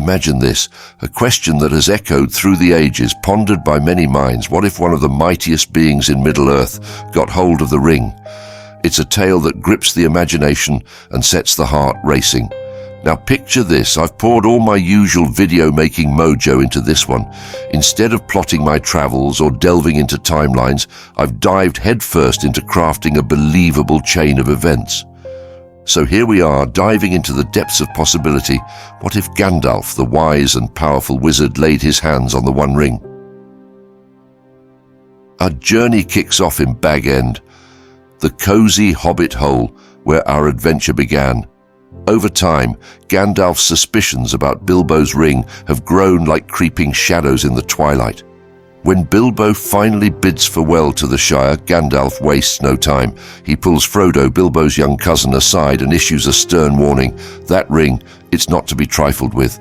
Imagine this, a question that has echoed through the ages, pondered by many minds. What if one of the mightiest beings in Middle-earth got hold of the ring? It's a tale that grips the imagination and sets the heart racing. Now picture this, I've poured all my usual video-making mojo into this one. Instead of plotting my travels or delving into timelines, I've dived headfirst into crafting a believable chain of events. So here we are, diving into the depths of possibility. What if Gandalf, the wise and powerful wizard, laid his hands on the One Ring? Our journey kicks off in Bag End, the cozy hobbit hole where our adventure began. Over time, Gandalf's suspicions about Bilbo's ring have grown like creeping shadows in the twilight. When Bilbo finally bids farewell to the Shire, Gandalf wastes no time. He pulls Frodo, Bilbo's young cousin, aside and issues a stern warning. That ring, it's not to be trifled with.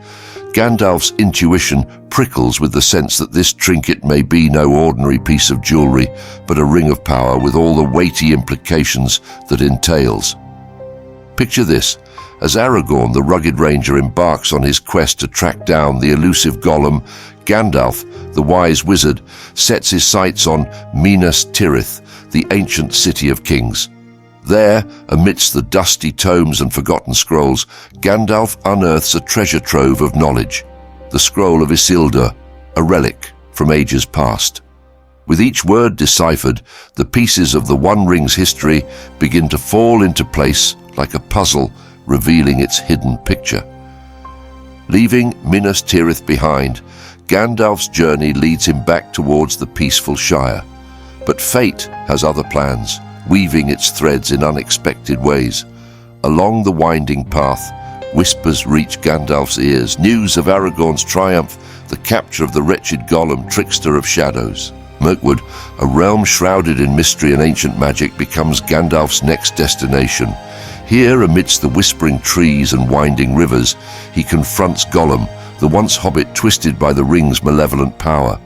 Gandalf's intuition prickles with the sense that this trinket may be no ordinary piece of jewelry, but a ring of power with all the weighty implications that entails. Picture this. As Aragorn, the rugged ranger, embarks on his quest to track down the elusive Gollum, Gandalf, the wise wizard, sets his sights on Minas Tirith, the ancient city of kings. There, amidst the dusty tomes and forgotten scrolls, Gandalf unearths a treasure trove of knowledge, the scroll of Isildur, a relic from ages past. With each word deciphered, the pieces of the One Ring's history begin to fall into place like a puzzle, revealing its hidden picture. Leaving Minas Tirith behind, Gandalf's journey leads him back towards the peaceful Shire. But fate has other plans, weaving its threads in unexpected ways. Along the winding path, whispers reach Gandalf's ears, news of Aragorn's triumph, the capture of the wretched Gollum, trickster of shadows. Mirkwood, a realm shrouded in mystery and ancient magic, becomes Gandalf's next destination. Here, amidst the whispering trees and winding rivers, he confronts Gollum, the once hobbit twisted by the ring's malevolent power.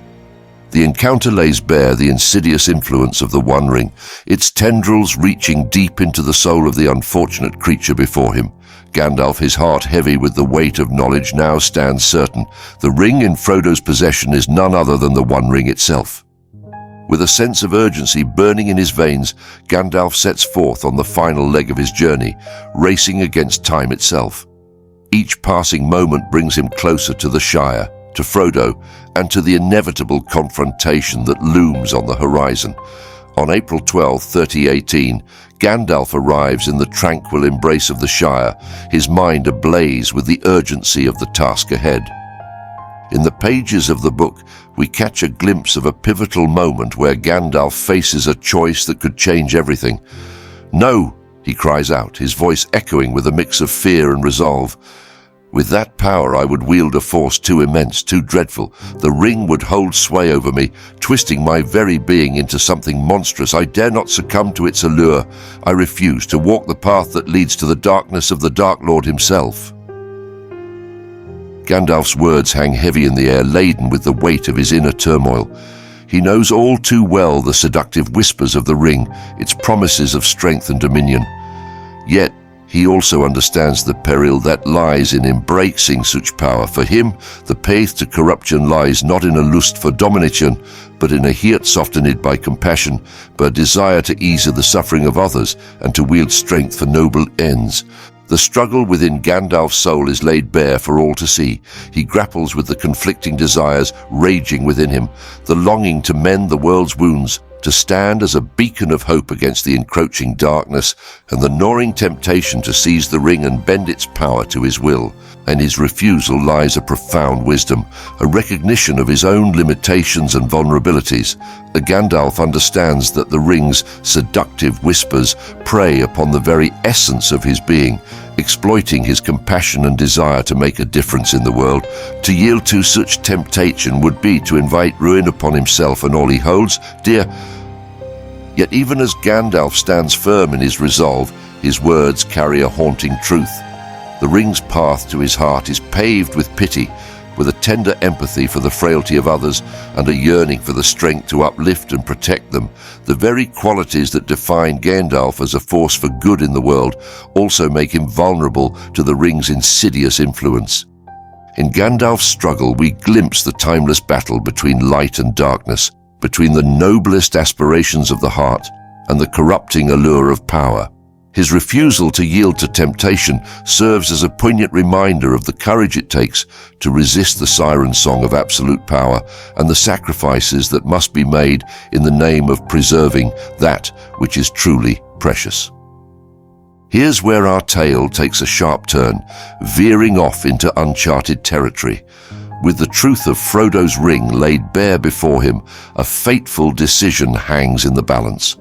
The encounter lays bare the insidious influence of the One Ring, its tendrils reaching deep into the soul of the unfortunate creature before him. Gandalf, his heart heavy with the weight of knowledge, now stands certain. The ring in Frodo's possession is none other than the One Ring itself. With a sense of urgency burning in his veins, Gandalf sets forth on the final leg of his journey, racing against time itself. Each passing moment brings him closer to the Shire, to Frodo, and to the inevitable confrontation that looms on the horizon. On April 12, 3018, Gandalf arrives in the tranquil embrace of the Shire, his mind ablaze with the urgency of the task ahead. In the pages of the book, we catch a glimpse of a pivotal moment where Gandalf faces a choice that could change everything. "No!" he cries out, his voice echoing with a mix of fear and resolve. "With that power I would wield a force too immense, too dreadful. The ring would hold sway over me, twisting my very being into something monstrous. I dare not succumb to its allure. I refuse to walk the path that leads to the darkness of the Dark Lord himself." Gandalf's words hang heavy in the air, laden with the weight of his inner turmoil. He knows all too well the seductive whispers of the ring, its promises of strength and dominion. Yet, he also understands the peril that lies in embracing such power. For him, the path to corruption lies not in a lust for domination, but in a heart softened by compassion, by a desire to ease the suffering of others and to wield strength for noble ends. The struggle within Gandalf's soul is laid bare for all to see. He grapples with the conflicting desires raging within him, the longing to mend the world's wounds, to stand as a beacon of hope against the encroaching darkness, and the gnawing temptation to seize the ring and bend its power to his will. In his refusal lies a profound wisdom, a recognition of his own limitations and vulnerabilities. Gandalf understands that the ring's seductive whispers prey upon the very essence of his being, exploiting his compassion and desire to make a difference in the world. To yield to such temptation would be to invite ruin upon himself and all he holds dear. Yet even as Gandalf stands firm in his resolve, his words carry a haunting truth. The ring's path to his heart is paved with pity, with a tender empathy for the frailty of others and a yearning for the strength to uplift and protect them. The very qualities that define Gandalf as a force for good in the world also make him vulnerable to the ring's insidious influence. In Gandalf's struggle, we glimpse the timeless battle between light and darkness, between the noblest aspirations of the heart and the corrupting allure of power. His refusal to yield to temptation serves as a poignant reminder of the courage it takes to resist the siren song of absolute power and the sacrifices that must be made in the name of preserving that which is truly precious. Here's where our tale takes a sharp turn, veering off into uncharted territory. With the truth of Frodo's ring laid bare before him, a fateful decision hangs in the balance.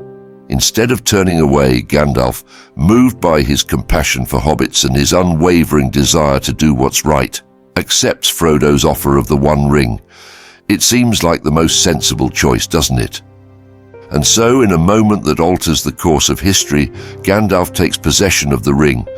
Instead of turning away, Gandalf, moved by his compassion for hobbits and his unwavering desire to do what's right, accepts Frodo's offer of the One Ring. It seems like the most sensible choice, doesn't it? And so, in a moment that alters the course of history, Gandalf takes possession of the ring.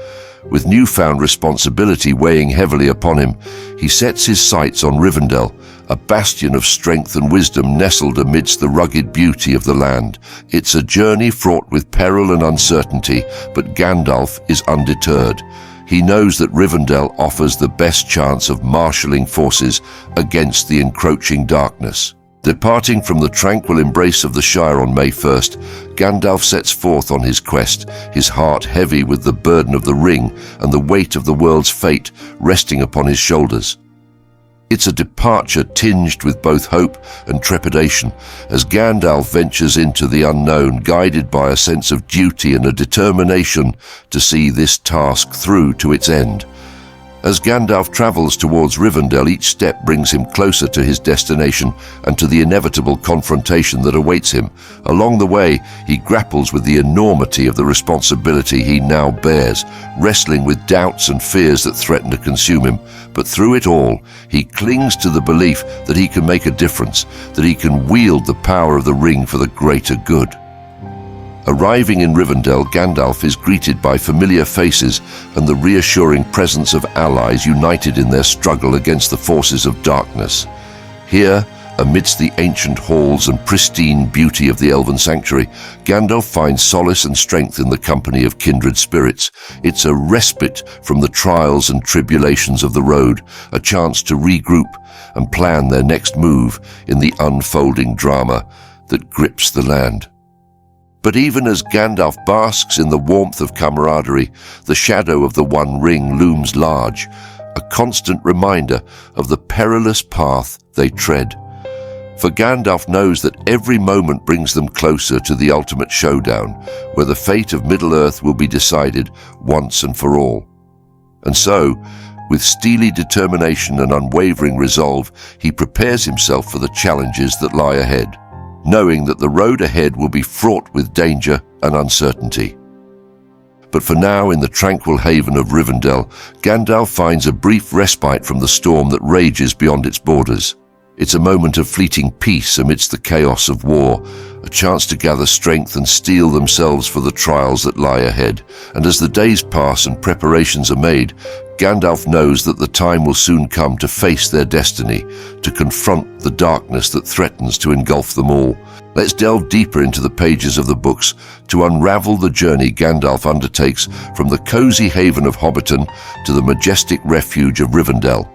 With newfound responsibility weighing heavily upon him, he sets his sights on Rivendell, a bastion of strength and wisdom nestled amidst the rugged beauty of the land. It's a journey fraught with peril and uncertainty, but Gandalf is undeterred. He knows that Rivendell offers the best chance of marshalling forces against the encroaching darkness. Departing from the tranquil embrace of the Shire on May 1st, Gandalf sets forth on his quest, his heart heavy with the burden of the ring and the weight of the world's fate resting upon his shoulders. It's a departure tinged with both hope and trepidation, as Gandalf ventures into the unknown, guided by a sense of duty and a determination to see this task through to its end. As Gandalf travels towards Rivendell, each step brings him closer to his destination and to the inevitable confrontation that awaits him. Along the way, he grapples with the enormity of the responsibility he now bears, wrestling with doubts and fears that threaten to consume him. But through it all, he clings to the belief that he can make a difference, that he can wield the power of the ring for the greater good. Arriving in Rivendell, Gandalf is greeted by familiar faces and the reassuring presence of allies united in their struggle against the forces of darkness. Here, amidst the ancient halls and pristine beauty of the Elven Sanctuary, Gandalf finds solace and strength in the company of kindred spirits. It's a respite from the trials and tribulations of the road, a chance to regroup and plan their next move in the unfolding drama that grips the land. But even as Gandalf basks in the warmth of camaraderie, the shadow of the One Ring looms large, a constant reminder of the perilous path they tread. For Gandalf knows that every moment brings them closer to the ultimate showdown, where the fate of Middle-earth will be decided once and for all. And so, with steely determination and unwavering resolve, he prepares himself for the challenges that lie ahead, knowing that the road ahead will be fraught with danger and uncertainty. But for now, in the tranquil haven of Rivendell, Gandalf finds a brief respite from the storm that rages beyond its borders. It's a moment of fleeting peace amidst the chaos of war, a chance to gather strength and steel themselves for the trials that lie ahead. And as the days pass and preparations are made, Gandalf knows that the time will soon come to face their destiny, to confront the darkness that threatens to engulf them all. Let's delve deeper into the pages of the books to unravel the journey Gandalf undertakes from the cozy haven of Hobbiton to the majestic refuge of Rivendell.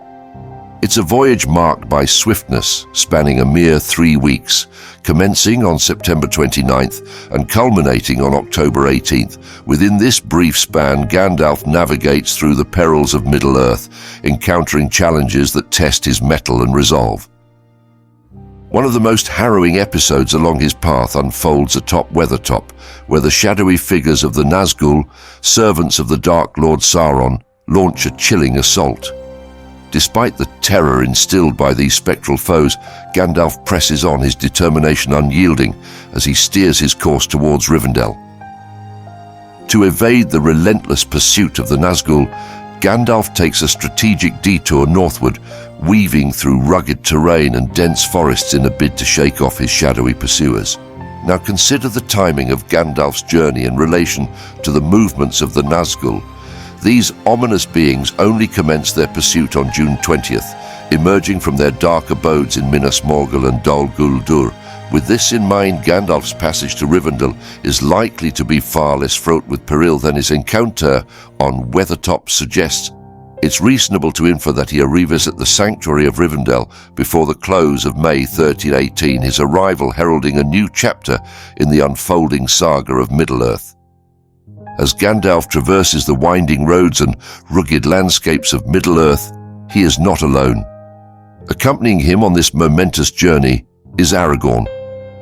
It's a voyage marked by swiftness, spanning a mere 3 weeks, commencing on September 29th and culminating on October 18th. Within this brief span, Gandalf navigates through the perils of Middle-earth, encountering challenges that test his mettle and resolve. One of the most harrowing episodes along his path unfolds atop Weathertop, where the shadowy figures of the Nazgul, servants of the Dark Lord Sauron, launch a chilling assault. Despite the terror instilled by these spectral foes, Gandalf presses on, his determination unyielding as he steers his course towards Rivendell. To evade the relentless pursuit of the Nazgul, Gandalf takes a strategic detour northward, weaving through rugged terrain and dense forests in a bid to shake off his shadowy pursuers. Now consider the timing of Gandalf's journey in relation to the movements of the Nazgul. These ominous beings only commenced their pursuit on June 20th, emerging from their dark abodes in Minas Morgul and Dol Guldur. With this in mind, Gandalf's passage to Rivendell is likely to be far less fraught with peril than his encounter on Weathertop suggests. It's reasonable to infer that he revisit the sanctuary of Rivendell before the close of May 1318, his arrival heralding a new chapter in the unfolding saga of Middle-earth. As Gandalf traverses the winding roads and rugged landscapes of Middle-earth, he is not alone. Accompanying him on this momentous journey is Aragorn,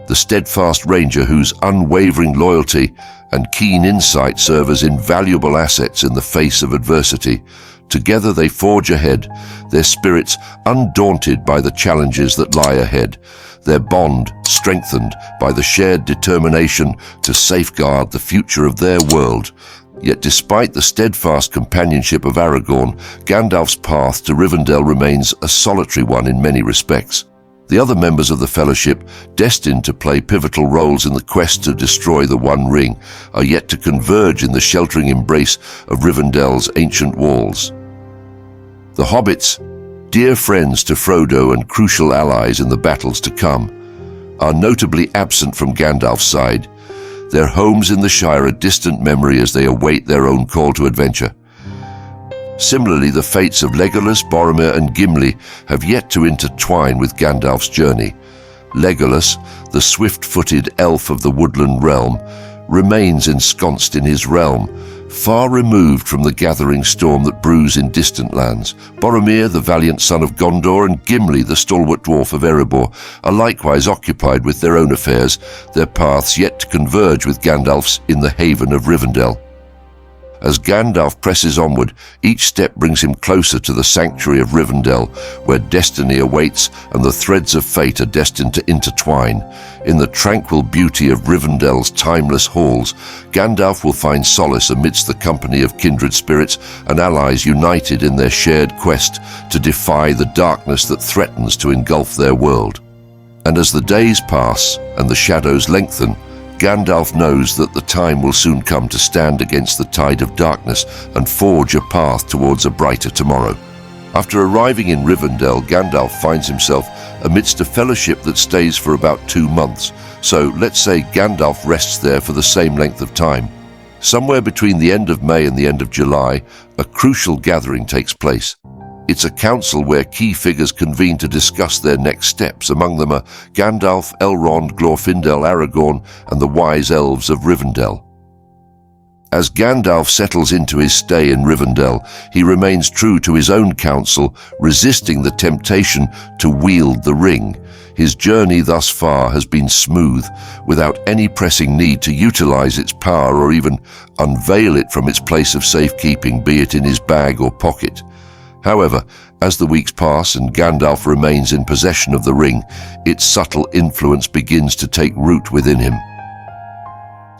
the steadfast ranger whose unwavering loyalty and keen insight serve as invaluable assets in the face of adversity. Together they forge ahead, their spirits undaunted by the challenges that lie ahead, their bond strengthened by the shared determination to safeguard the future of their world. Yet despite the steadfast companionship of Aragorn, Gandalf's path to Rivendell remains a solitary one in many respects. The other members of the Fellowship, destined to play pivotal roles in the quest to destroy the One Ring, are yet to converge in the sheltering embrace of Rivendell's ancient walls. The hobbits, dear friends to Frodo and crucial allies in the battles to come, are notably absent from Gandalf's side, their homes in the Shire a distant memory as they await their own call to adventure. Similarly, the fates of Legolas, Boromir and Gimli have yet to intertwine with Gandalf's journey. Legolas, the swift-footed elf of the woodland realm, remains ensconced in his realm, far removed from the gathering storm that brews in distant lands. Boromir, the valiant son of Gondor, and Gimli, the stalwart dwarf of Erebor, are likewise occupied with their own affairs, their paths yet to converge with Gandalf's in the haven of Rivendell. As Gandalf presses onward, each step brings him closer to the sanctuary of Rivendell, where destiny awaits and the threads of fate are destined to intertwine. In the tranquil beauty of Rivendell's timeless halls, Gandalf will find solace amidst the company of kindred spirits and allies united in their shared quest to defy the darkness that threatens to engulf their world. And as the days pass and the shadows lengthen, Gandalf knows that the time will soon come to stand against the tide of darkness and forge a path towards a brighter tomorrow. After arriving in Rivendell, Gandalf finds himself amidst a fellowship that stays for about 2 months, so let's say Gandalf rests there for the same length of time. Somewhere between the end of May and the end of July, a crucial gathering takes place. It's a council where key figures convene to discuss their next steps. Among them are Gandalf, Elrond, Glorfindel, Aragorn, and the wise elves of Rivendell. As Gandalf settles into his stay in Rivendell, he remains true to his own counsel, resisting the temptation to wield the ring. His journey thus far has been smooth, without any pressing need to utilize its power or even unveil it from its place of safekeeping, be it in his bag or pocket. However, as the weeks pass and Gandalf remains in possession of the ring, its subtle influence begins to take root within him.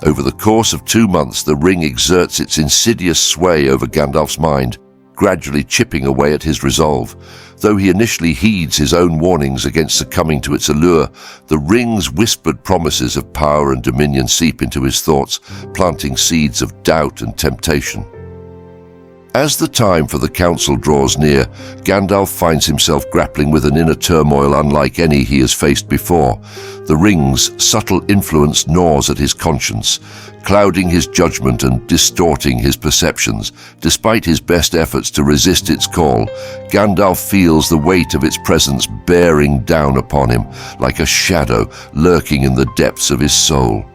Over the course of 2 months, the ring exerts its insidious sway over Gandalf's mind, gradually chipping away at his resolve. Though he initially heeds his own warnings against succumbing to its allure, the ring's whispered promises of power and dominion seep into his thoughts, planting seeds of doubt and temptation. As the time for the council draws near, Gandalf finds himself grappling with an inner turmoil unlike any he has faced before. The ring's subtle influence gnaws at his conscience, clouding his judgment and distorting his perceptions. Despite his best efforts to resist its call, Gandalf feels the weight of its presence bearing down upon him, like a shadow lurking in the depths of his soul.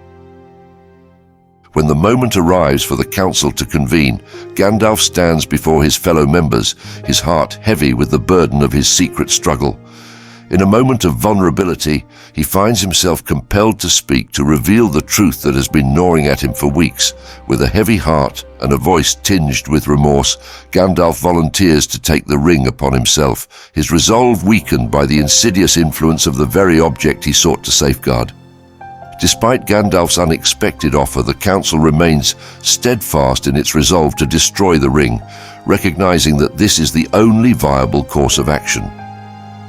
When the moment arrives for the council to convene, Gandalf stands before his fellow members, his heart heavy with the burden of his secret struggle. In a moment of vulnerability, he finds himself compelled to speak, to reveal the truth that has been gnawing at him for weeks. With a heavy heart and a voice tinged with remorse, Gandalf volunteers to take the ring upon himself, his resolve weakened by the insidious influence of the very object he sought to safeguard. Despite Gandalf's unexpected offer, the council remains steadfast in its resolve to destroy the ring, recognizing that this is the only viable course of action.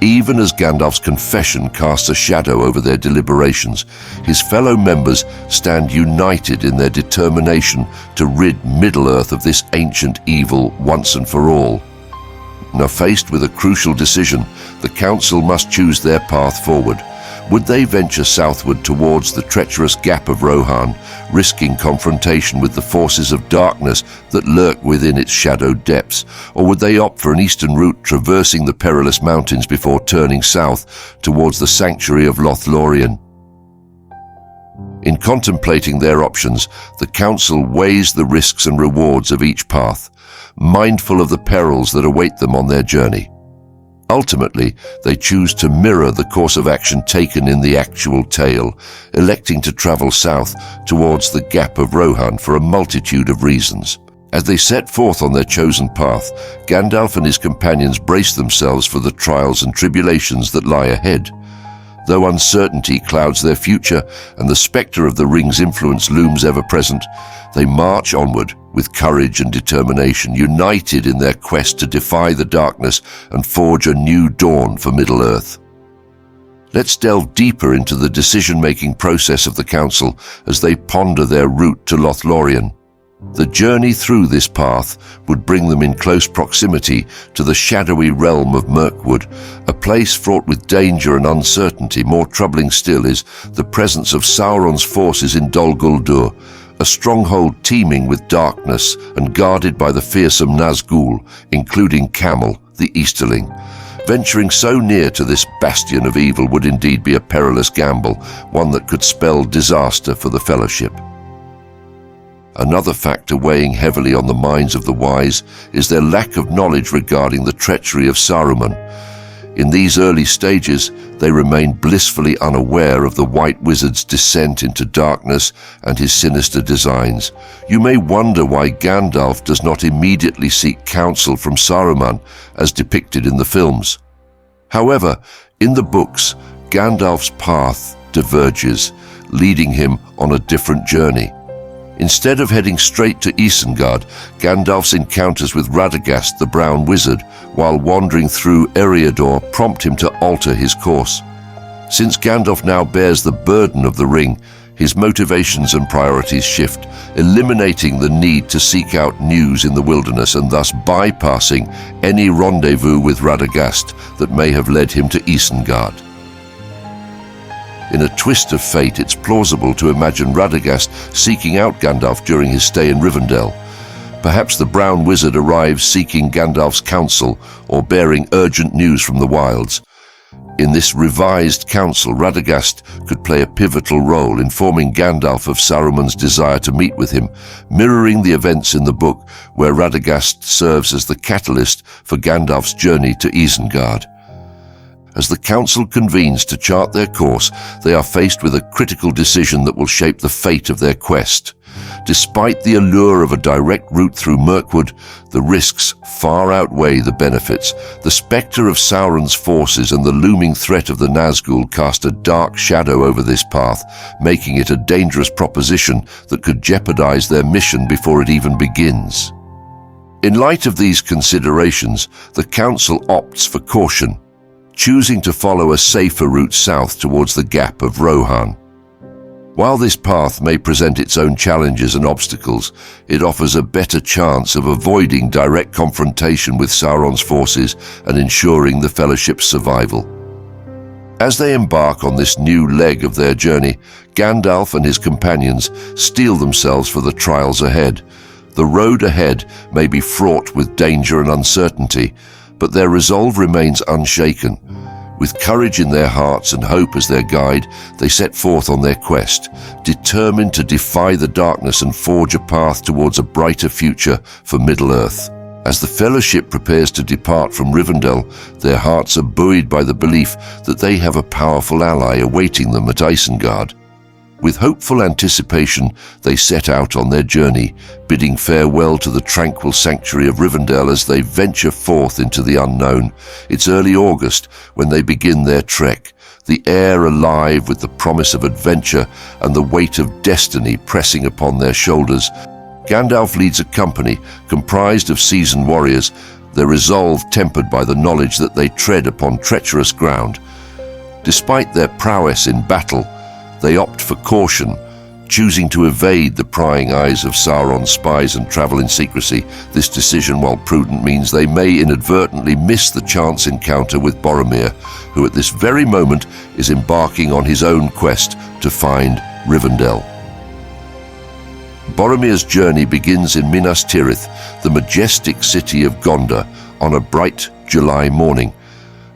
Even as Gandalf's confession casts a shadow over their deliberations, his fellow members stand united in their determination to rid Middle-earth of this ancient evil once and for all. Now faced with a crucial decision, the council must choose their path forward. Would they venture southward towards the treacherous Gap of Rohan, risking confrontation with the forces of darkness that lurk within its shadowed depths, or would they opt for an eastern route traversing the perilous mountains before turning south towards the sanctuary of Lothlorien? In contemplating their options, the Council weighs the risks and rewards of each path, mindful of the perils that await them on their journey. Ultimately, they choose to mirror the course of action taken in the actual tale, electing to travel south towards the Gap of Rohan for a multitude of reasons. As they set forth on their chosen path, Gandalf and his companions brace themselves for the trials and tribulations that lie ahead. Though uncertainty clouds their future and the spectre of the ring's influence looms ever present, they march onward with courage and determination, united in their quest to defy the darkness and forge a new dawn for Middle-earth. Let's delve deeper into the decision-making process of the Council as they ponder their route to Lothlorien. The journey through this path would bring them in close proximity to the shadowy realm of Mirkwood, a place fraught with danger and uncertainty. More troubling still is the presence of Sauron's forces in Dol Guldur, a stronghold teeming with darkness and guarded by the fearsome Nazgul, including Camel, the Easterling. Venturing so near to this bastion of evil would indeed be a perilous gamble, one that could spell disaster for the Fellowship. Another factor weighing heavily on the minds of the wise is their lack of knowledge regarding the treachery of Saruman. In these early stages, they remain blissfully unaware of the White Wizard's descent into darkness and his sinister designs. You may wonder why Gandalf does not immediately seek counsel from Saruman, as depicted in the films. However, in the books, Gandalf's path diverges, leading him on a different journey. Instead of heading straight to Isengard, Gandalf's encounters with Radagast the Brown Wizard while wandering through Eriador prompt him to alter his course. Since Gandalf now bears the burden of the ring, his motivations and priorities shift, eliminating the need to seek out news in the wilderness and thus bypassing any rendezvous with Radagast that may have led him to Isengard. In a twist of fate, it's plausible to imagine Radagast seeking out Gandalf during his stay in Rivendell. Perhaps the Brown Wizard arrives seeking Gandalf's counsel or bearing urgent news from the wilds. In this revised council, Radagast could play a pivotal role, informing Gandalf of Saruman's desire to meet with him, mirroring the events in the book where Radagast serves as the catalyst for Gandalf's journey to Isengard. As the Council convenes to chart their course, they are faced with a critical decision that will shape the fate of their quest. Despite the allure of a direct route through Mirkwood, the risks far outweigh the benefits. The spectre of Sauron's forces and the looming threat of the Nazgul cast a dark shadow over this path, making it a dangerous proposition that could jeopardize their mission before it even begins. In light of these considerations, the Council opts for caution, choosing to follow a safer route south towards the Gap of Rohan. While this path may present its own challenges and obstacles, it offers a better chance of avoiding direct confrontation with Sauron's forces and ensuring the Fellowship's survival. As they embark on this new leg of their journey, Gandalf and his companions steel themselves for the trials ahead. The road ahead may be fraught with danger and uncertainty, but their resolve remains unshaken. With courage in their hearts and hope as their guide, they set forth on their quest, determined to defy the darkness and forge a path towards a brighter future for Middle-earth. As the Fellowship prepares to depart from Rivendell, their hearts are buoyed by the belief that they have a powerful ally awaiting them at Isengard. With hopeful anticipation, they set out on their journey, bidding farewell to the tranquil sanctuary of Rivendell as they venture forth into the unknown. It's early August when they begin their trek, the air alive with the promise of adventure and the weight of destiny pressing upon their shoulders. Gandalf leads a company comprised of seasoned warriors, their resolve tempered by the knowledge that they tread upon treacherous ground. Despite their prowess in battle, they opt for caution, Choosing to evade the prying eyes of Sauron's spies and travel in secrecy, this decision, while prudent, means they may inadvertently miss the chance encounter with Boromir, who at this very moment is embarking on his own quest to find Rivendell. Boromir's journey begins in Minas Tirith, the majestic city of Gondor, on a bright July morning.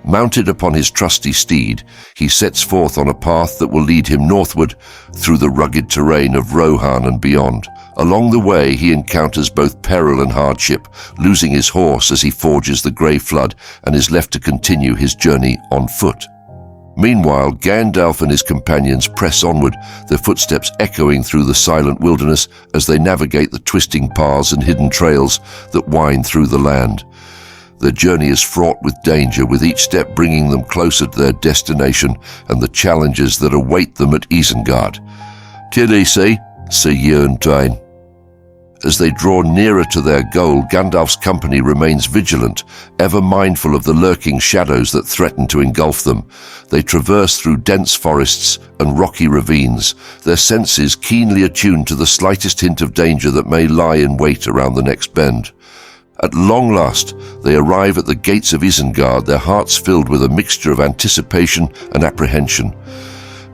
Mounted upon his trusty steed, he sets forth on a path that will lead him northward through the rugged terrain of Rohan and beyond. Along the way, he encounters both peril and hardship, losing his horse as he forges the Grey Flood and is left to continue his journey on foot. Meanwhile, Gandalf and his companions press onward, their footsteps echoing through the silent wilderness as they navigate the twisting paths and hidden trails that wind through the land. Their journey is fraught with danger, with each step bringing them closer to their destination and the challenges that await them at Isengard. Tilly, Sir Ewan Twain. As they draw nearer to their goal, Gandalf's company remains vigilant, ever mindful of the lurking shadows that threaten to engulf them. They traverse through dense forests and rocky ravines, their senses keenly attuned to the slightest hint of danger that may lie in wait around the next bend. At long last, they arrive at the gates of Isengard, their hearts filled with a mixture of anticipation and apprehension.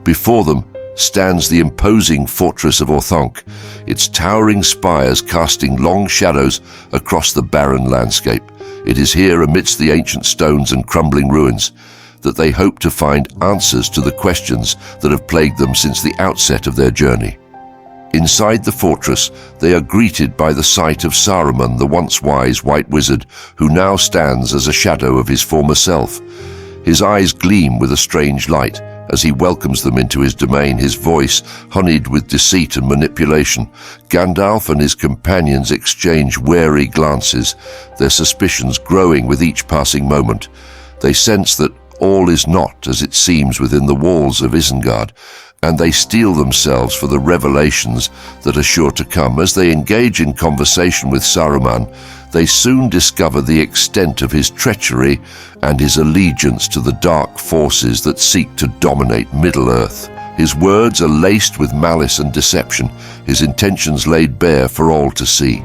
Before them stands the imposing fortress of Orthanc, its towering spires casting long shadows across the barren landscape. It is here, amidst the ancient stones and crumbling ruins, that they hope to find answers to the questions that have plagued them since the outset of their journey. Inside the fortress, they are greeted by the sight of Saruman, the once wise white wizard, who now stands as a shadow of his former self. His eyes gleam with a strange light as he welcomes them into his domain, his voice honeyed with deceit and manipulation. Gandalf and his companions exchange wary glances, their suspicions growing with each passing moment. They sense that all is not as it seems within the walls of Isengard, and they steel themselves for the revelations that are sure to come. As they engage in conversation with Saruman, they soon discover the extent of his treachery and his allegiance to the dark forces that seek to dominate Middle-earth. His words are laced with malice and deception, his intentions laid bare for all to see.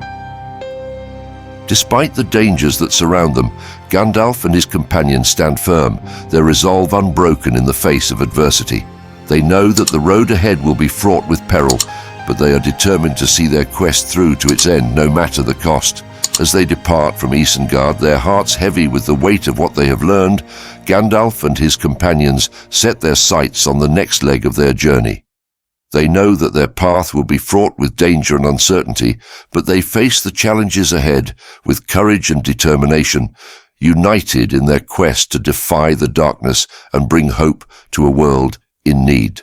Despite the dangers that surround them, Gandalf and his companions stand firm, their resolve unbroken in the face of adversity. They know that the road ahead will be fraught with peril, but they are determined to see their quest through to its end, no matter the cost. As they depart from Isengard, their hearts heavy with the weight of what they have learned, Gandalf and his companions set their sights on the next leg of their journey. They know that their path will be fraught with danger and uncertainty, but they face the challenges ahead with courage and determination, united in their quest to defy the darkness and bring hope to a world in need.